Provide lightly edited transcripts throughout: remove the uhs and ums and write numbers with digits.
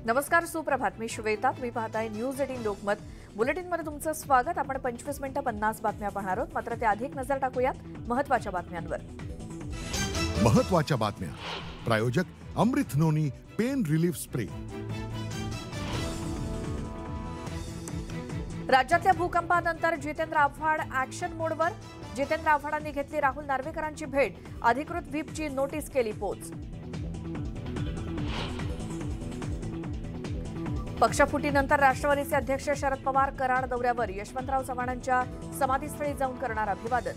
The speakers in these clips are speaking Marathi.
नमस्कार, सुप्रभात. मी श्वेता. तुम्ही पाहताय न्यूज 18 लोकमत. बुलेटिनमध्ये तुमचं स्वागत. आपण 25 मिनिटं 50 बातम्या पाहणार आहोत. मात्र त्याआधी एक नजर टाकूयात महत्त्वाच्या बातम्यांवर. महत्त्वाच्या बातम्या. प्रायोजक अमृत नोनी पेन रिलीफ स्प्रे. राज्यातल्या भूकंपानंतर जितेंद्र आव्हाड ऍक्शन मोडवर. जितेंद्र आव्हाडांनी घेतली राहुल नार्वेकरांची भेट. अधिकृत व्हीपची नोटीस केली पोच. पक्षफुटीनंतर राष्ट्रवादीचे अध्यक्ष शरद पवार कराड दौऱ्यावर. यशवंतराव चव्हाणांच्या समाधीस्थळी जाऊन करणार अभिवादन.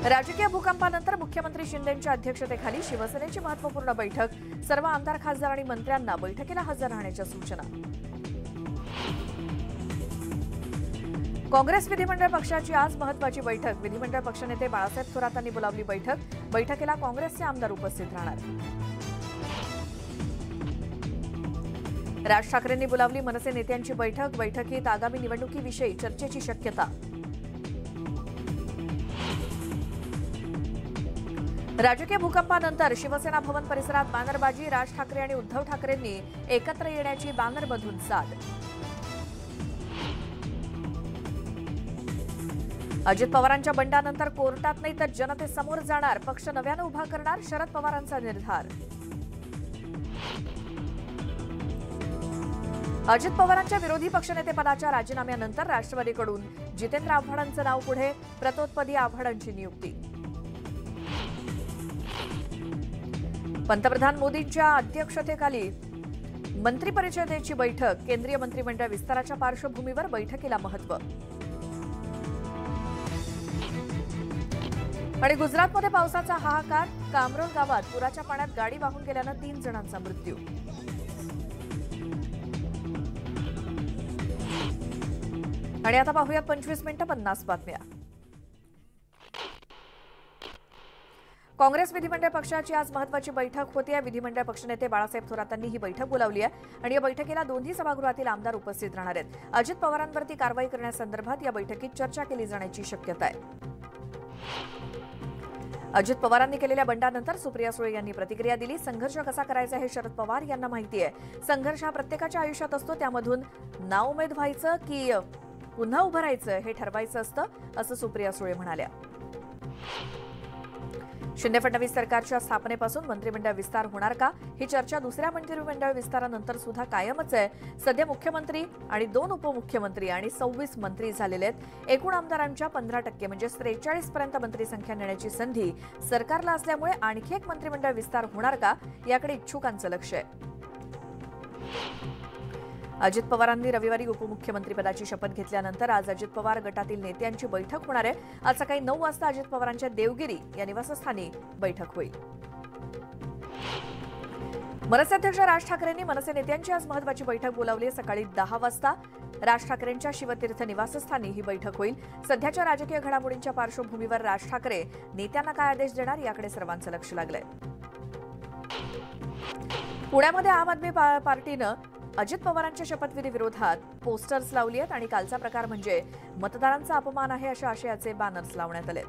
राजकीय भूकंपानंतर मुख्यमंत्री शिंदेंच्या अध्यक्षतेखाली शिवसेनेची महत्त्वपूर्ण बैठक. सर्व आमदार, खासदार आणि मंत्र्यांना बैठकीला हजर राहण्याच्या सूचना. काँग्रेस विधिमंडळ पक्षाची आज महत्त्वाची बैठक. विधिमंडळ पक्षनेते बाळासाहेब थोरातांनी बोलावली बैठक. बैठकीला काँग्रेसचे आमदार उपस्थित राहणार. राज ठाकरेंनी बोलावली मनसे नेत्यांची बैठक. बैठकीत आगामी निवडणुकीविषयी चर्चेची शक्यता. राजकीय भूकंपानंतर शिवसेना भवन परिसरात बॅनरबाजी. राज ठाकरे आणि उद्धव ठाकरेंनी एकत्र येण्याची बॅनरमधून साद. अजित पवारांच्या बंडानंतर कोर्टात नाही तर जनतेसमोर जाणार. पक्ष नव्यानं उभा करणार, शरद पवारांचा निर्धार. अजित पवारांच्या विरोधी पक्षनेतेपदाच्या राजीनाम्यानंतर राष्ट्रवादीकडून जितेंद्र आव्हाडांचं नाव पुढे. प्रतोत्पदी आव्हाडांची नियुक्ती. पंतप्रधान मोदींच्या अध्यक्षतेखाली मंत्रिपरिषदेची बैठक. केंद्रीय मंत्रिमंडळ विस्ताराच्या पार्श्वभूमीवर बैठकीला महत्त्व. आणि गुजरातमध्ये पावसाचा हाहाकार. कामरोल गावात पुराच्या पाण्यात गाडी वाहून गेल्यानं 3 जणांचा मृत्यू. आणि आता पाहूयात 25 मिनिटं 50 बातम्या. काँग्रेस विधिमंडळ पक्षाची आज महत्त्वाची बैठक होती. विधिमंडळ पक्षनेते बाळासाहेब थोरातांनी ही बैठक बोलावली आहे आणि या बैठकीला दोन्ही सभागृहातील आमदार उपस्थित राहणार आहेत. अजित पवारांवरती कारवाई करण्यासंदर्भात या बैठकीत चर्चा केली जाण्याची शक्यता आहे. अजित पवारांनी केलेल्या बंडानंतर सुप्रिया सुळे यांनी प्रतिक्रिया दिली. संघर्ष कसा करायचा हे शरद पवार यांना माहिती आहे. संघर्ष हा प्रत्येकाच्या आयुष्यात असतो. त्यामधून नाउमेद व्हायचं की पुन्हा उभं राहायचं हे ठरवायचं असतं, असं सुप्रिया सुळे म्हणाल्या. शिंदे फडणवीस सरकारच्या स्थापनेपासून मंत्रिमंडळ विस्तार होणार का, ही चर्चा दुसऱ्या मंत्रिमंडळ विस्तारानंतर सुद्धा कायमच आहे. सध्या मुख्यमंत्री आणि 2 उपमुख्यमंत्री आणि 26 मंत्री झालेले आहेत. एकूण आमदारांच्या 15% म्हणजे 43 पर्यंत मंत्रिसंख्या नेण्याची संधी सरकारला असल्यामुळे आणखी एक मंत्रिमंडळ विस्तार होणार का, याकडे इच्छुकांचं लक्ष आहे. अजित पवारांनी रविवारी उपमुख्यमंत्रीपदाची शपथ घेतल्यानंतर आज अजित पवार गटातील नेत्यांची बैठक होणार आहे. आज सकाळी 9 वाजता अजित पवारांच्या देवगिरी या निवासस्थानी बैठक होईल. मनसे अध्यक्ष राज ठाकरेंनी मनसे नेत्यांची आज महत्त्वाची बैठक बोलावली आहे. सकाळी 10 वाजता राज ठाकरेंच्या शिवतीर्थ निवासस्थानी ही बैठक होईल. सध्याच्या राजकीय घडामोडींच्या पार्श्वभूमीवर राज ठाकरे नेत्यांना काय आदेश देणार याकडे सर्वांचं लक्ष लागलंय. पुण्यामध्ये आम आदमी पार्टीनं अजित पवारांच्या शपथविधी विरोधात पोस्टर्स लावली आहेत आणि कालचा प्रकार म्हणजे मतदारांचा अपमान आहे अशा आशयाचे बॅनर्स लावण्यात आले.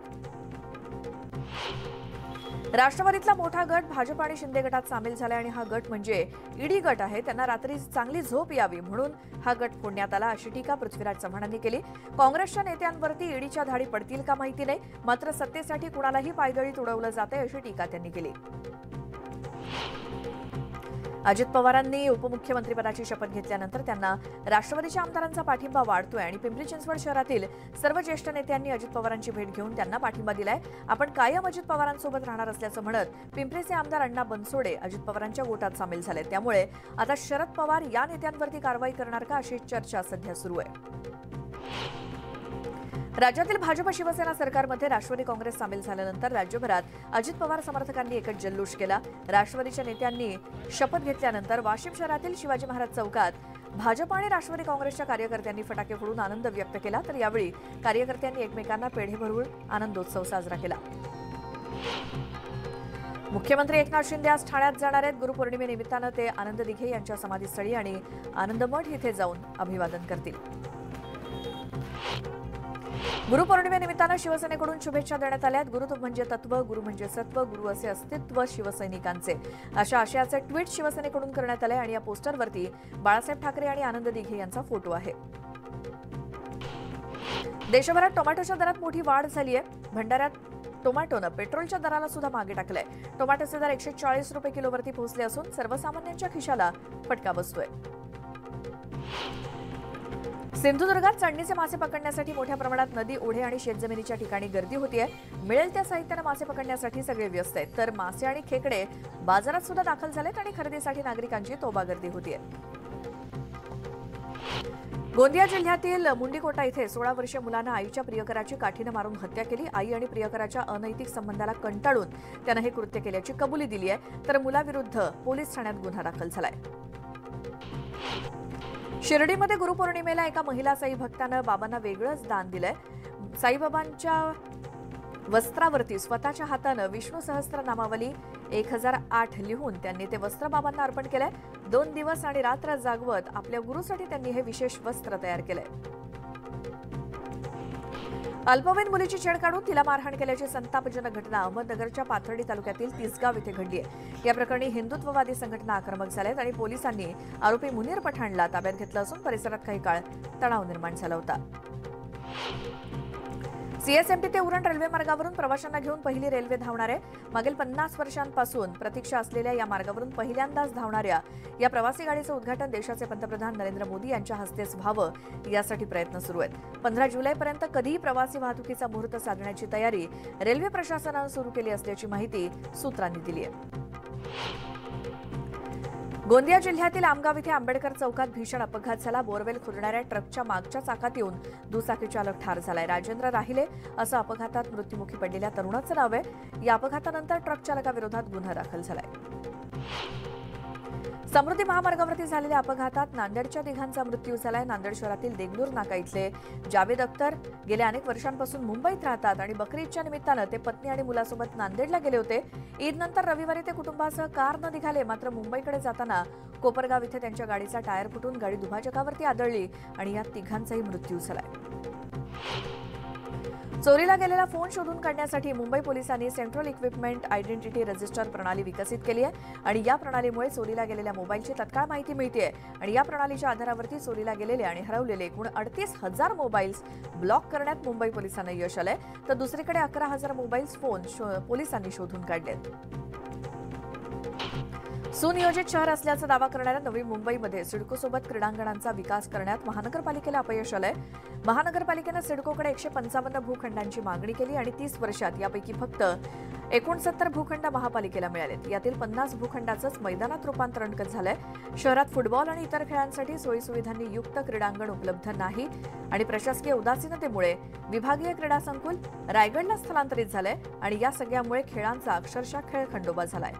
राष्ट्रवादीतला मोठा गट भाजप आणि शिंदे गटात सामील झाला आणि हा गट म्हणजे ईडी गट आहे. त्यांना रात्री चांगली झोप यावी म्हणून हा गट फोडण्यात आला, अशी टीका पृथ्वीराज चव्हाणांनी केली. काँग्रेसच्या नेत्यांवरती ईडीच्या धाडी पडतील का माहिती नाही, मात्र सत्तेसाठी कुणालाही पायदळीत उडवलं जाते अशी टीका त्यांनी केली. अजित पवारांनी उपमुख्यमंत्रीपदाची शपथ घेतल्यानंतर त्यांना राष्ट्रवादीच्या आमदारांचा पाठिंबा वाढतोय आणि पिंपरी चिंचवड शहरातील सर्व ज्येष्ठ नेत्यांनी अजित पवारांची भेट घेऊन त्यांना पाठिंबा दिलाय. आपण कायम अजित पवारांसोबत राहणार असल्याचं म्हणत पिंपरीचे आमदार अण्णा बनसोडे अजित पवारांच्या गोटात सामील झाले. त्यामुळे आता शरद पवार या नेत्यांवरती कारवाई करणार का, अशी चर्चा सध्या सुरू आहे. राज्यातील भाजप शिवसेना सरकारमध्ये राष्ट्रवादी काँग्रेस सामील झाल्यानंतर राज्यभरात अजित पवार समर्थकांनी एकच जल्लोष केला. राष्ट्रवादीच्या नेत्यांनी शपथ घेतल्यानंतर वाशिम शहरातील शिवाजी महाराज चौकात भाजप आणि राष्ट्रवादी काँग्रेसच्या कार्यकर्त्यांनी फटाके फोडून आनंद व्यक्त केला. तर यावेळी कार्यकर्त्यांनी एकमेकांना पेढे भरवून आनंदोत्सव साजरा केला. मुख्यमंत्री एकनाथ शिंदे आज ठाण्यात जाणार आहेत. गुरुपौर्णिमेनिमित्तानं ते आनंद दिघे यांच्या समाधीस्थळी आणि आनंदमठ इथे जाऊन अभिवादन करतील. गुरुपौर्णिमेनिमित्तानं शिवसेनेकडून शुभेच्छा देण्यात आल्या आहेत. गुरु म्हणजे तत्व, गुरु म्हणजे सत्व, गुरु असे अस्तित्व शिवसैनिकांचे, अशा आशयाचे ट्विट शिवसेनेकडून करण्यात आले आणि या पोस्टरवरती बाळासाहेब ठाकरे आणि आनंद दिघे यांचा फोटो आहे. देशभरात टोमॅटोच्या दरात मोठी वाढ झाली आहे. भंडाऱ्यात टोमॅटोनं पेट्रोलच्या दराला सुद्धा मागे टाकलंय. टोमॅटोचे दर 140 रुपये किलोवरती पोहोचले असून सर्वसामान्यांच्या खिशाला फटका बसतोय. सिंधुदुर्गात चढणीचे मासे पकडण्यासाठी मोठ्या प्रमाणात नदी, ओढे आणि शेतजमिनीच्या ठिकाणी गर्दी होतीये. मिळेल त्या साहित्यानं मासे पकडण्यासाठी सगळे व्यस्त आहेत. तर मासे आणि खेकडे बाजारात सुद्धा दाखल झालेत आणि खरेदीसाठी नागरिकांची तोबागर्दी होतीये. गोंदिया जिल्ह्यातील मुंडीकोटा इथे 16 वर्षीय मुलानं आईच्या प्रियकराची काठीनं मारून हत्या केली. आई आणि प्रियकराच्या अनैतिक संबंधाला कंटाळून त्यानं हे कृत्य केल्याची कबुली दिली आहे. तर मुलाविरुद्ध पोलीस ठाण्यात गुन्हा दाखल झालाय. शिर्डीमध्ये गुरुपौर्णिमेला एका महिला साई भक्तानं बाबांना वेगळंच दान दिलंय. साईबाबांच्या वस्त्रावरती स्वतःच्या हातानं विष्णू सहस्त्रनामावली 1008 लिहून त्यांनी ते वस्त्र बाबांना अर्पण केलंय. 2 दिवस आणि रात्र जागवत आपल्या गुरुसाठी त्यांनी हे विशेष वस्त्र तयार केलंय. अल्पवयीन मुलीची छेड काढून तिला मारहाण केल्याची संतापजनक घटना अहमदनगरच्या पाथर्डी तालुक्यातील तिसगाव इथे घडली आहे. या प्रकरणी हिंदुत्ववादी संघटना आक्रमक झाल्यात आणि पोलिसांनी आरोपी मुनीर पठाणला ताब्यात घेतलं असून परिसरात काही काळ तणाव निर्माण झाला होता. सीएसएमटी ते उरण रेल्वे मार्गावरून प्रवाशांना घेऊन पहिली रेल्वे धावणार आहे. मागील 50 वर्षांपासून प्रतीक्षा असलेल्या या मार्गावरून पहिल्यांदाच धावणाऱ्या या प्रवासी गाडीचं उद्घाटन देशाचे पंतप्रधान नरेंद्र मोदी यांच्या हस्तेच व्हावं यासाठी प्रयत्न सुरू आहेत. 15 जुलैपर्यंत कधीही प्रवासी वाहतुकीचा मुहूर्त साधण्याची तयारी रेल्वे प्रशासनानं सुरू केली असल्याची माहिती सूत्रांनी दिली आहे. गोंदिया जिल्ह्यातील आमगाव इथे आंबेडकर चौकात भीषण अपघात झाला. बोरवेल खोदणाऱ्या ट्रकच्या मागच्या चाकात येऊन दुचाकी चालक ठार झालाय. राजेंद्र राहिले असं अपघातात मृत्युमुखी पडलेल्या तरुणाचं नाव आहे. या अपघातानंतर ट्रक चालकाविरोधात गुन्हा दाखल झालाय. समृद्धी महामार्गावरती झालेल्या अपघातात नांदेडच्या तिघांचा मृत्यू झालाय. नांदेड शहरातील देगलूर नाका इथले जावेद अख्तर गेल्या अनेक वर्षांपासून मुंबईत राहतात आणि बकरी ईदच्या निमित्तानं ते पत्नी आणि मुलासोबत नांदेडला गेले होते. ईदनंतर रविवारी ते कुटुंबासह कारनं निघाले. मात्र मुंबईकडे जाताना कोपरगाव इथे त्यांच्या गाडीचा टायर फुटून गाडी दुभाजकावरती आदळली आणि यात तिघांचाही मृत्यू झालाय. चोरीला गेलेला फोन शोधून काढण्यासाठी मुंबई पोलिसांनी सेंट्रल इक्विपमेंट आयडेंटिटी रजिस्टर प्रणाली विकसित केली आहे आणि या प्रणालीमुळे चोरीला गेलेल्या मोबाईलची तत्काळ माहिती मिळते आणि या प्रणालीच्या आधारावरती चोरीला गेलेले आणि हरवलेले एकूण 38,000 मोबाईल्स ब्लॉक करण्यात मुंबई पोलिसांना यश आलंय. तर दुसरीकडे 11,000 मोबाईल्स फोन पोलिसांनी शोधून काढलेत. सुनियोजित शहर असल्याचा दावा करणाऱ्या नवी मुंबईमध्ये सिडकोसोबत क्रीडांगणांचा विकास करण्यात महानगरपालिकेला अपयश आलंय. महानगरपालिकेनं सिडकोकडे 155 भूखंडांची मागणी केली आणि 30 वर्षात यापैकी फक्त 69 भूखंड महापालिकेला मिळालेत. यातील 50 भूखंडाचंच मैदानात रूपांतरण झालंय. शहरात फुटबॉल आणि इतर खेळांसाठी सोयीसुविधांनी युक्त क्रीडांगण उपलब्ध नाही आणि प्रशासकीय उदासीनतेमुळे विभागीय क्रीडा संकुल रायगडला स्थलांतरित झालंय आणि या सगळ्यामुळे खेळांचा अक्षरशः खेळखंडोबा झालाय.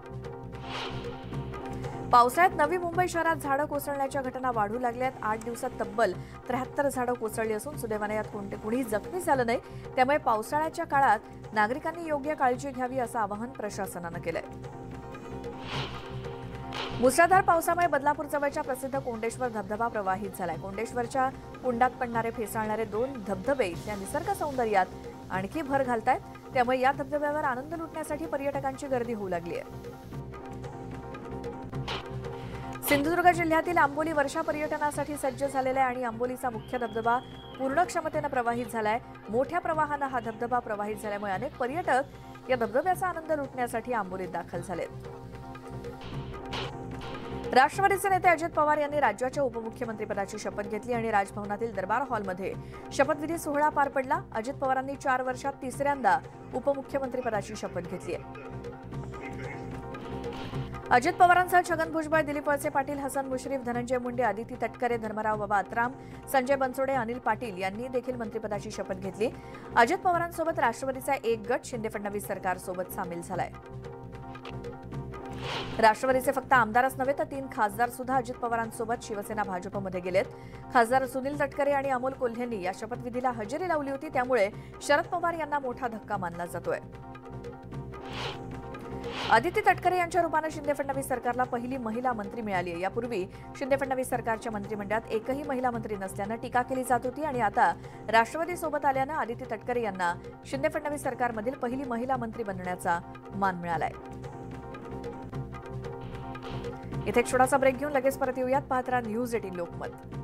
पावसाळ्यात नवी मुंबई शहरात झाडं कोसळण्याच्या घटना वाढू लागल्यात. 8 दिवसात तब्बल 73 झाडं कोसळली असून सुदैवाने यात कुणीही जखमी झालं नाही. त्यामुळे पावसाळ्याच्या काळात नागरिकांनी योग्य काळजी घ्यावी असं आवाहन प्रशासनानं केलंय. मुसळधार पावसामुळे बदलापूर जवळच्या प्रसिद्ध कोंडेश्वर धबधबा प्रवाहित झालाय. कोंडेश्वरच्या कुंडात पडणारे फेसाळणारे 2 धबधबे इथल्या निसर्ग सौंदर्यात आणखी भर घालतायत. त्यामुळे या धबधब्यावर आनंद लुटण्यासाठी पर्यटकांची गर्दी होऊ लागली आहे. सिंधुदुर्ग जिल्ह्यातील आंबोली वर्षा पर्यटनासाठी सज्ज झालेला आहे आणि आंबोलीचा मुख्य धबधबा पूर्ण क्षमतेनं प्रवाहित झालाय. मोठ्या प्रवाहानं हा धबधबा प्रवाहित झाल्यामुळे अनेक पर्यटक या धबधब्याचा आनंद लुटण्यासाठी आंबोलीत दाखल झालेत. राष्ट्रवादीचे नेते अजित पवार यांनी राज्याच्या उपमुख्यमंत्रीपदाची शपथ घेतली आणि राजभवनातील दरबार हॉलमध्ये शपथविधी सोहळा पार पडला. अजित पवारांनी 4 वर्षात तिसऱ्यांदा उपमुख्यमंत्रीपदाची शपथ घेतली आहे. अजित पवारांसह छगन भुजबळ, दिलीप वळसे पाटील, हसन मुश्रीफ, धनंजय मुंडे, आदिती तटकरे, धर्मराव बाबा अत्राम, संजय बनसोडे, अनिल पाटील यांनी देखील मंत्रिपदाची शपथ घेतली. अजित पवारांसोबत राष्ट्रवादीचा एक गट शिंदे फडणवीस सरकारसोबत सामील झालाय. राष्ट्रवादीचे फक्त आमदारच नव्हे तर 3 खासदार सुद्धा अजित पवारांसोबत शिवसेना भाजपमध्ये गेलेत. खासदार सुनील तटकरे आणि अमोल कोल्हेंनी या शपथविधीला हजेरी लावली होती. त्यामुळे शरद पवार यांना मोठा धक्का मानला जातोय. आदिती तटकरे यांच्या रूपानं शिंदे फडणवीस सरकारला पहिली महिला मंत्री मिळाली आहे। यापूर्वी शिंदे फडणवीस सरकारच्या मंत्रिमंडळात एकही महिला मंत्री नसल्यानं टीका केली जात होती आणि आता राष्ट्रवादी सोबत आल्यानं आदिती तटकरे यांना शिंदे फडणवीस सरकारमधील पहिली महिला मंत्री बनण्याचा मान मिळालाय। इथे एक छोटासा ब्रेक घेऊन लगेच परत येऊयात। पाहत राहा न्यूज 18 लोकमत।